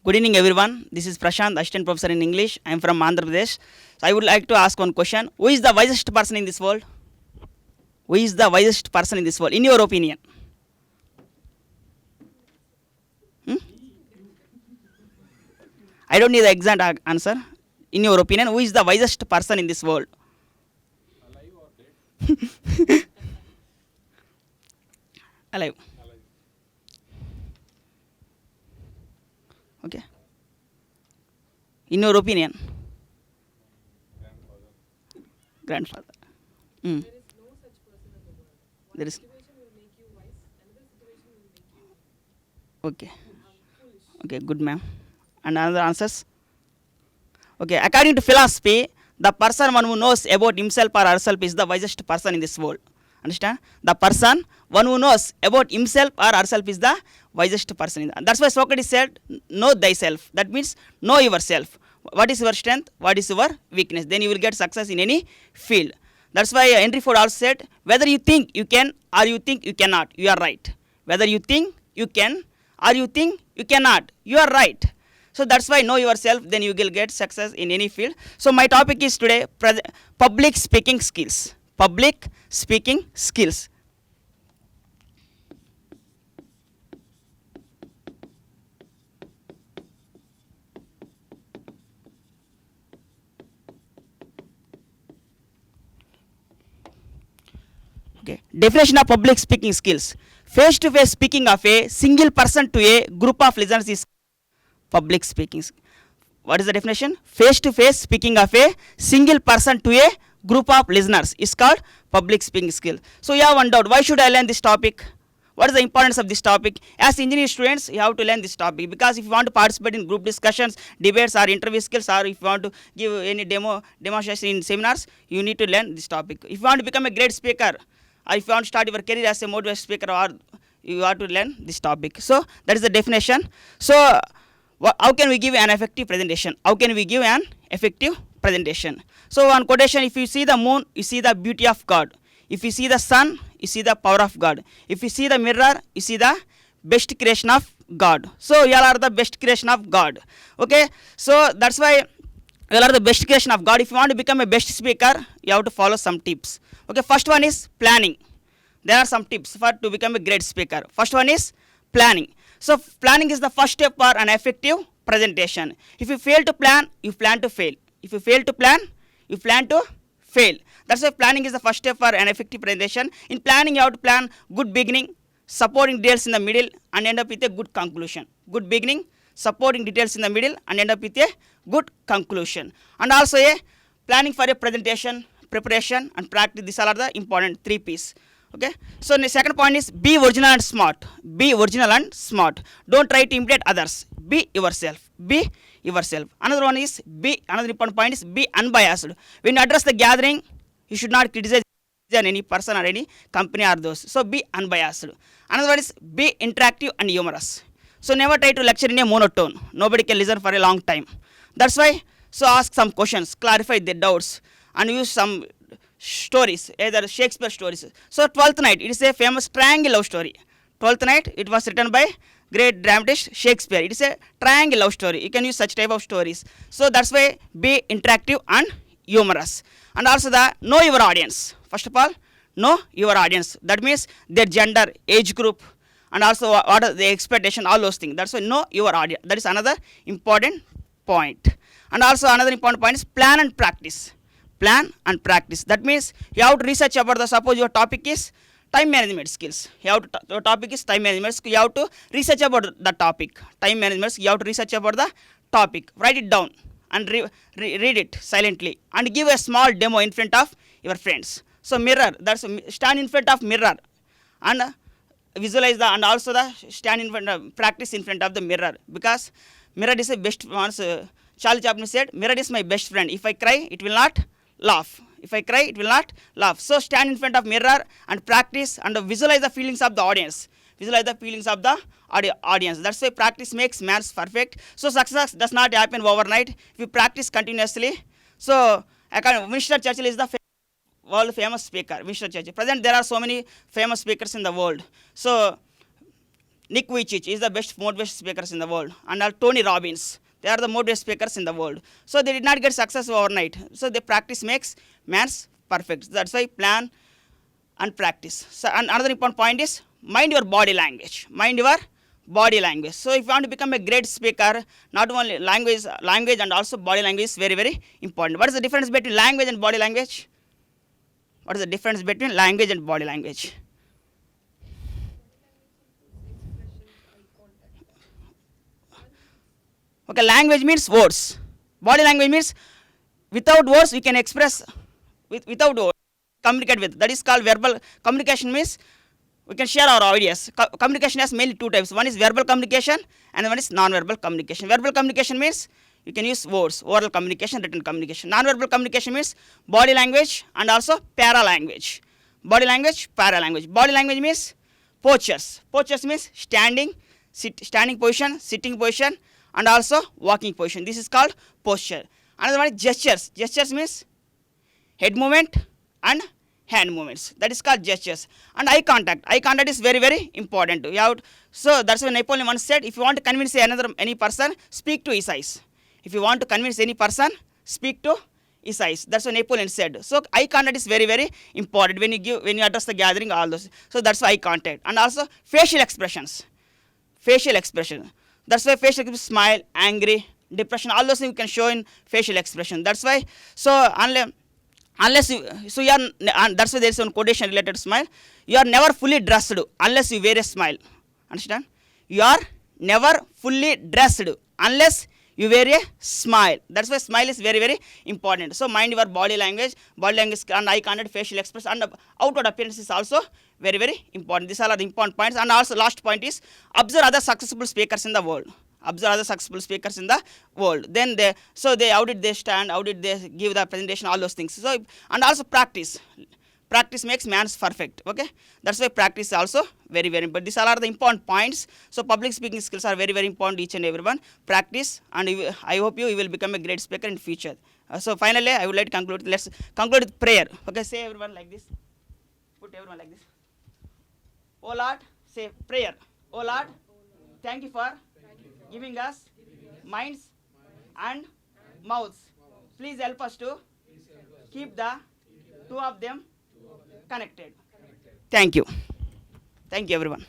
Good evening, everyone. This is Prasanth, Assistant Professor in English. I am from Andhra Pradesh. So I would like to ask one question. Who is the wisest person in this world? Who is the wisest person in this world, in your opinion? Hmm? I don't need the exact answer. In your opinion, who is the wisest person in this world? Alive or dead? Alive. Alive. Okay. In your opinion? Grandfather. Grandfather. Hmm. There is no such person in the world. One There is. situation will make you wise, another situation will make you Okay. foolish. Okay, good, ma'am. And another answers? Okay, according to philosophy, the person one who knows about himself or herself is the wisest person in this world. Understand? The person one who knows about himself or herself is the wisest person. That's why Socrates said, know thyself. That means know yourself. What is your strength? What is your weakness? Then you will get success in any field. That's why Henry Ford also said, whether you think you can or you think you cannot, you are right. Whether you think you can or you think you cannot, you are right. So that's why know yourself, then you will get success in any field. So my topic is today public speaking skills. Public speaking skills. Okay. Definition of public speaking skills. Face-to-face speaking of a single person to a group of listeners is public speaking. What is the definition? Face-to-face speaking of a single person to a group of listeners is called public speaking skill. So you have one doubt. Why should I learn this topic? What is the importance of this topic? As engineering students, you have to learn this topic because if you want to participate in group discussions, debates, or interview skills, or if you want to give any demonstration in seminars, you need to learn this topic. If you want to become a great speaker, or if you want to start your career as a motivational speaker, or you have to learn this topic. So that is the definition. So how can we give an effective presentation? How can we give an effective presentation? So one quotation, if you see the moon, you see the beauty of God. If you see the sun, you see the power of God. If you see the mirror, you see the best creation of God. So you all are the best creation of God. Okay, so that's why you all are the best creation of God. If you want to become a best speaker, you have to follow some tips. Okay, first one is planning. There are some tips for to become a great speaker. First one is planning. So planning is the first step for an effective presentation. If you fail to plan, you plan to fail. If you fail to plan, you plan to fail. That's why planning is the first step for an effective presentation. In planning, you have to plan good beginning, supporting details in the middle, and end up with a good conclusion. Good beginning, supporting details in the middle, and end up with a good conclusion. And also a planning for a presentation, preparation, and practice. These all are the important 3 P's. Okay, so the second point is be original and smart. Be original and smart. Don't try to imitate others. Be yourself. Be yourself. Another one is another important point is be unbiased. When you address the gathering, you should not criticize any person or any company or those. So be unbiased. Another one is be interactive and humorous. So never try to lecture in a monotone. Nobody can listen for a long time. That's why, so ask some questions, clarify their doubts, and use some stories, either Shakespeare stories. So 12th Night, it is a famous triangle love story. 12th Night, it was written by great dramatist Shakespeare. It is a triangle love story. You can use such type of stories. So that's why be interactive and humorous. And also know your audience. First of all, know your audience. That means their gender, age group, and also what are the expectation, all those things. That's why know your audience. That is another important point. And also another important point is plan and practice. Plan and practice. That means you have to research about the, suppose your topic is time management skills. Your topic is time management skills. You have to research about the topic. Time management, you have to research about the topic. Write it down and read it silently and give a small demo in front of your friends. So mirror, that's stand in front of mirror and visualize the, and also the stand in front of, practice in front of the mirror, because mirror is the best. Once Charlie Chaplin said, mirror is my best friend. If I cry, it will not laugh. If I cry, it will not laugh. So stand in front of mirror and practice and visualize the feelings of the audience. Visualize the feelings of the audience. That's why practice makes man perfect. So success does not happen overnight. If you practice continuously. So Winston Churchill is the world famous speaker. Winston Churchill. Present there are so many famous speakers in the world. So Nick Vujicic is the best motivational speakers in the world, and Tony Robbins. They are the motivational speakers in the world. So they did not get success overnight. So the practice makes man's perfect. That's why plan and practice. So and another important point is mind your body language. Mind your body language. So if you want to become a great speaker, not only language and also body language is very, very important. What is the difference between language and body language? What is the difference between language and body language? Okay, language means words. Body language means without words we can express, without words communicate with. That is called verbal communication. Means we can share our ideas. Communication has mainly two types. One is verbal communication and one is non-verbal communication. Verbal communication means you can use words, oral communication, written communication. Non-verbal communication means body language and also para-language. Body language, para-language. Body language means postures. Postures means standing position, sitting position, and also walking position. This is called posture. Another one is gestures. Gestures means head movement and hand movements. That is called gestures. And eye contact. Eye contact is very, very important. So that's why Napoleon once said, if you want to convince any person, speak to his eyes. If you want to convince any person, speak to his eyes. That's what Napoleon said. So eye contact is very, very important when you address the gathering, all those. So that's why eye contact. And also facial expressions. Facial expression. That's why facial expression, smile, angry, depression, all those things you can show in facial expression. That's why, so unless you, so you are, and that's why there is one quotation related to smile. You are never fully dressed unless you wear a smile. Understand? You are never fully dressed unless you wear a smile. That's why smile is very, very important. So mind your body language and eye contact, facial expression, and outward appearance is also very, very important. These are the important points. And also last point is observe other successful speakers in the world. Observe other successful speakers in the world. Then how did they stand, how did they give the presentation, all those things. So and also practice. Practice makes man's perfect. Okay, that's why practice is also very, very important. These all are the important points. So public speaking skills are very, very important, each and everyone. Practice, and I hope you will become a great speaker in future. So finally, I would like to conclude. Let's conclude with prayer. Okay, say everyone like this. Put everyone like this. Oh Lord, say prayer. Oh Lord, thank you for giving us minds and mouths. Please help us to keep the two of them connected. Thank you. Thank you, everyone.